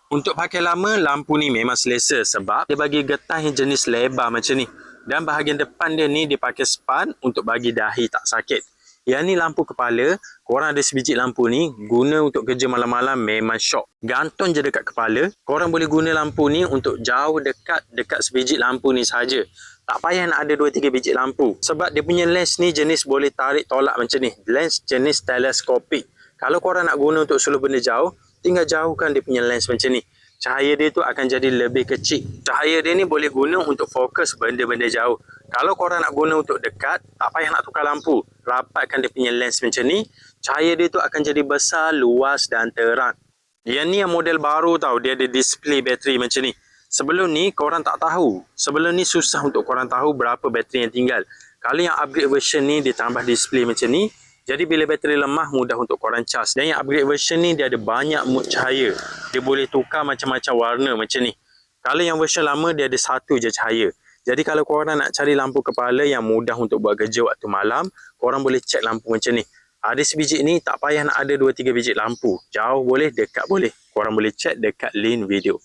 Untuk pakai lama, lampu ni memang selesa sebab dia bagi getah yang jenis lebar macam ni. Dan bahagian depan dia ni dia pakai span untuk bagi dahi tak sakit. Yang ni lampu kepala, korang ada sebiji lampu ni guna untuk kerja malam-malam memang syok. Gantung je dekat kepala, korang boleh guna lampu ni untuk jauh dekat sebiji lampu ni saja. Tak payah nak ada 2-3 biji lampu. Sebab dia punya lens ni jenis boleh tarik tolak macam ni. Lens jenis teleskopik. Kalau korang nak guna untuk suluh benda jauh, tinggal jauhkan dia punya lens macam ni. Cahaya dia tu akan jadi lebih kecil. Cahaya dia ni boleh guna untuk fokus benda-benda jauh. Kalau korang nak guna untuk dekat, tak payah nak tukar lampu. Rapatkan dia punya lens macam ni. Cahaya dia tu akan jadi besar, luas dan terang. Yang ni yang model baru tau. Dia ada display bateri macam ni. Sebelum ni korang tak tahu. Sebelum ni susah untuk korang tahu berapa bateri yang tinggal. Kalau yang upgrade version ni dia tambah display macam ni. Jadi bila bateri lemah mudah untuk korang cas. Dan yang upgrade version ni dia ada banyak mood cahaya. Dia boleh tukar macam-macam warna macam ni. Kalau yang version lama dia ada satu je cahaya. Jadi kalau korang nak cari lampu kepala yang mudah untuk buat kerja waktu malam, korang boleh cek lampu macam ni. Ada sebiji ni tak payah nak ada 2-3 biji lampu. Jauh boleh, dekat boleh. Korang boleh cek dekat link video.